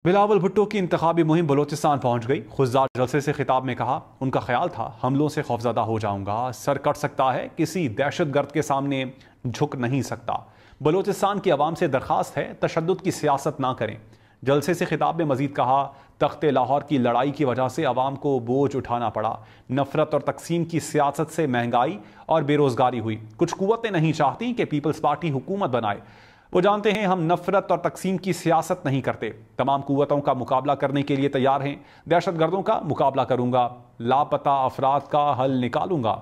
بلاول بھٹو کی انتخابی مہم بلوچستان پہنچ گئی۔ خزدار جلسے سے خطاب میں کہا، ان کا خیال تھا حملوں سے خوفزدہ ہو جاؤں گا، سر کٹ سکتا ہے، کسی دہشت گرد کے سامنے جھک نہیں سکتا۔ بلوچستان کی عوام سے درخواست ہے تشدد کی سیاست نہ کریں۔ جلسے سے خطاب میں مزید کہا، تخت لاہور کی لڑائی کی وجہ سے عوام کو بوجھ اٹھانا پڑا، نفرت اور تقسیم کی سیاست سے مہنگائی اور بے روزگاری ہوئی۔ کچھ قوتیں نہیں چاہتی کہ پیپلز پارٹی حکومت بنائے۔ وہ جانتے ہیں ہم نفرت اور تقسیم کی سیاست نہیں کرتے، تمام قوتوں کا مقابلہ کرنے کے لیے تیار ہیں، دہشت گردوں کا مقابلہ کروں گا، لاپتہ افراد کا حل نکالوں گا۔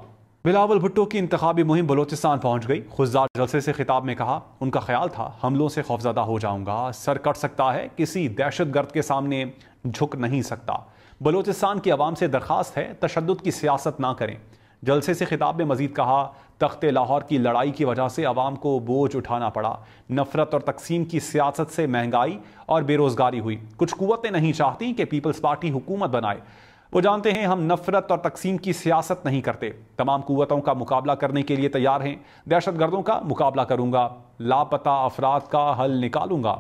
بلاول بھٹو کی انتخابی مہم بلوچستان پہنچ گئی۔ خزدار جلسے سے خطاب میں کہا، ان کا خیال تھا حملوں سے خوفزدہ ہو جاؤں گا، سر کٹ سکتا ہے، کسی دہشت گرد کے سامنے جھک نہیں سکتا۔ بلوچستان کی عوام سے درخواست ہے تشدد کی سیاست نہ کریں۔ جلسے سے خطاب میں مزید کہا، تخت لاہور کی لڑائی کی وجہ سے عوام کو بوجھ اٹھانا پڑا، نفرت اور تقسیم کی سیاست سے مہنگائی اور بے روزگاری ہوئی۔ کچھ قوتیں نہیں چاہتی کہ پیپلز پارٹی حکومت بنائے۔ وہ جانتے ہیں ہم نفرت اور تقسیم کی سیاست نہیں کرتے، تمام قوتوں کا مقابلہ کرنے کے لیے تیار ہیں، دہشت گردوں کا مقابلہ کروں گا، لاپتہ افراد کا حل نکالوں گا۔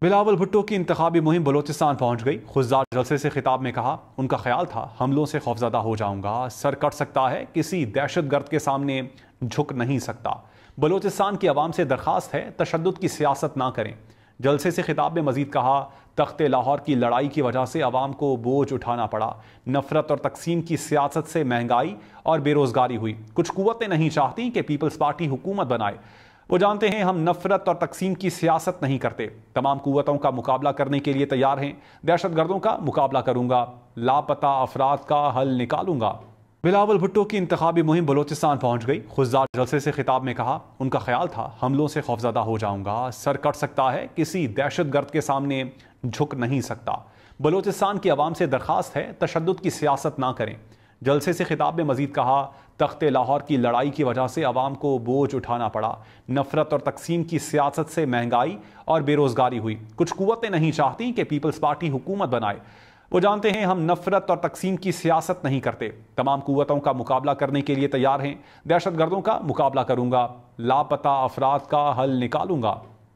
بلاول بھٹو کی انتخابی مہم بلوچستان پہنچ گئی۔ خزدار جلسے سے خطاب میں کہا، ان کا خیال تھا حملوں سے خوفزدہ ہو جاؤں گا، سر کٹ سکتا ہے، کسی دہشت گرد کے سامنے جھک نہیں سکتا۔ بلوچستان کی عوام سے درخواست ہے تشدد کی سیاست نہ کریں۔ جلسے سے خطاب میں مزید کہا، تخت لاہور کی لڑائی کی وجہ سے عوام کو بوجھ اٹھانا پڑا، نفرت اور تقسیم کی سیاست سے مہنگائی اور بے روزگاری ہوئی۔ کچھ قوتیں نہیں چاہتی کہ پیپلز پارٹی حکومت بنائے۔ وہ جانتے ہیں ہم نفرت اور تقسیم کی سیاست نہیں کرتے، تمام قوتوں کا مقابلہ کرنے کے لیے تیار ہیں، دہشت گردوں کا مقابلہ کروں گا، لاپتہ افراد کا حل نکالوں گا۔ بلاول بھٹو کی انتخابی مہم بلوچستان پہنچ گئی۔ خزدار جلسے سے خطاب میں کہا، ان کا خیال تھا حملوں سے خوفزدہ ہو جاؤں گا، سر کٹ سکتا ہے، کسی دہشت گرد کے سامنے جھک نہیں سکتا۔ بلوچستان کی عوام سے درخواست ہے تشدد کی سیاست نہ کریں۔ جلسے سے خطاب میں مزید کہا، تخت لاہور کی لڑائی کی وجہ سے عوام کو بوجھ اٹھانا پڑا، نفرت اور تقسیم کی سیاست سے مہنگائی اور بے روزگاری ہوئی۔ کچھ قوتیں نہیں چاہتی کہ پیپلز پارٹی حکومت بنائے۔ وہ جانتے ہیں ہم نفرت اور تقسیم کی سیاست نہیں کرتے، تمام قوتوں کا مقابلہ کرنے کے لیے تیار ہیں، دہشت گردوں کا مقابلہ کروں گا، لاپتہ افراد کا حل نکالوں گا۔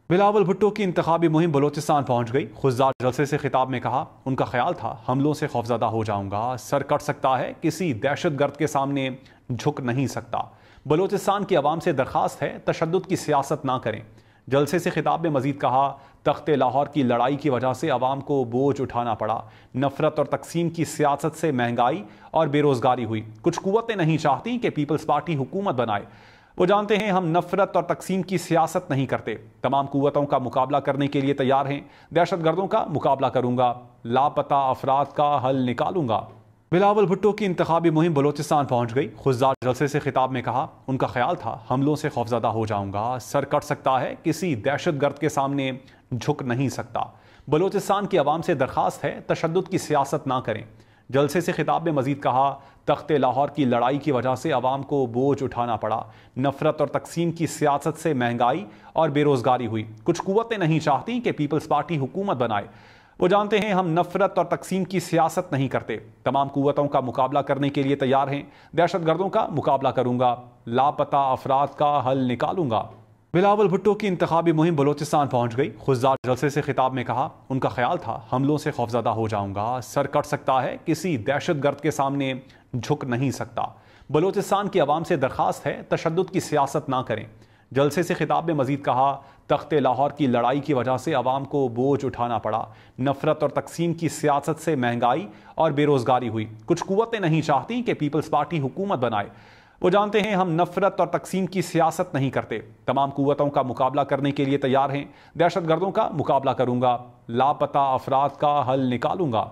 بلاول بھٹو کی انتخابی مہم بلوچستان پہنچ گئی۔ خزدار جلسے سے خطاب میں کہا، ان کا خیال تھا حملوں سے خوفزدہ ہو جاؤں گا، سر کٹ سکتا ہے، کسی دہشت گرد کے سامنے جھک نہیں سکتا۔ بلوچستان کی عوام سے درخواست ہے تشدد کی سیاست نہ کریں۔ جلسے سے خطاب میں مزید کہا، تخت لاہور کی لڑائی کی وجہ سے عوام کو بوجھ اٹھانا پڑا، نفرت اور تقسیم کی سیاست سے مہنگائی اور بے روزگاری ہوئی۔ کچھ قوتیں نہیں چاہتی کہ پیپلز پارٹی حکومت بنائے۔ وہ جانتے ہیں ہم نفرت اور تقسیم کی سیاست نہیں کرتے، تمام قوتوں کا مقابلہ کرنے کے لیے تیار ہیں، دہشت گردوں کا مقابلہ کروں گا، لاپتہ افراد کا حل نکالوں گا۔ بلاول بھٹو کی انتخابی مہم بلوچستان پہنچ گئی۔ خزدار جلسے سے خطاب میں کہا، ان کا خیال تھا حملوں سے خوفزدہ ہو جاؤں گا، سر کٹ سکتا ہے، کسی دہشت گرد کے سامنے جھک نہیں سکتا۔ بلوچستان کی عوام سے درخواست ہے تشدد کی سیاست نہ کریں۔ جلسے سے خطاب میں مزید کہا، تخت لاہور کی لڑائی کی وجہ سے عوام کو بوجھ اٹھانا پڑا، نفرت اور تقسیم کی سیاست سے مہنگائی اور بے روزگاری ہوئی۔ کچھ قوتیں نہیں چاہتی کہ پیپلز پارٹی حکومت بنائے۔ وہ جانتے ہیں ہم نفرت اور تقسیم کی سیاست نہیں کرتے، تمام قوتوں کا مقابلہ کرنے کے لیے تیار ہیں، دہشت گردوں کا مقابلہ کروں گا، لاپتہ افراد کا حل نکالوں گا۔ بلاول بھٹو کی انتخابی مہم بلوچستان پہنچ گئی۔ خزدار جلسے سے خطاب میں کہا، ان کا خیال تھا حملوں سے خوفزدہ ہو جاؤں گا، سر کٹ سکتا ہے، کسی دہشت گرد کے سامنے جھک نہیں سکتا۔ بلوچستان کی عوام سے درخواست ہے تشدد کی سیاست نہ کریں۔ جلسے سے خطاب میں مزید کہا، تخت لاہور کی لڑائی کی وجہ سے عوام کو بوجھ اٹھانا پڑا، نفرت اور تقسیم کی سیاست سے مہنگائی اور بے روزگاری ہوئی۔ کچھ قوتیں نہیں چاہتی کہ پیپلز پارٹی حکومت بنائے۔ وہ جانتے ہیں ہم نفرت اور تقسیم کی سیاست نہیں کرتے، تمام قوتوں کا مقابلہ کرنے کے لیے تیار ہیں، دہشت گردوں کا مقابلہ کروں گا، لاپتہ افراد کا حل نکالوں گا۔